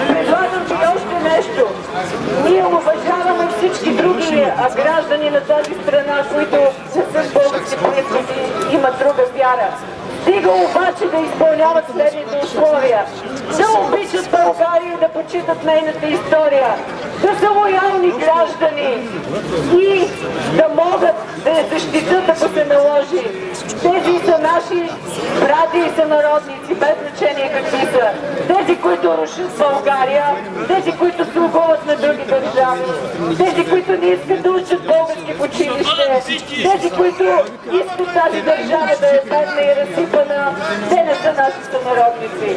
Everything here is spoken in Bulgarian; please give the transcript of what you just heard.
Предлагам ти още нещо. Ние уважаваме всички други граждани на тази страна, които не са български произход и имат друга вяра. Стига обаче да изпълняват следните условия. Да обичат България и да почитат нейната история. Да са лоялни граждани и да могат да я защитят, ако се наложи. Тези са наши братя и сънародници, без значение какви са. Тези, които рушат България, тези, които се угуват на други държави, тези, които не искат да учат български в училище, тези, които искат тази държава да е бедна и разсипана, те не са наши сънародници.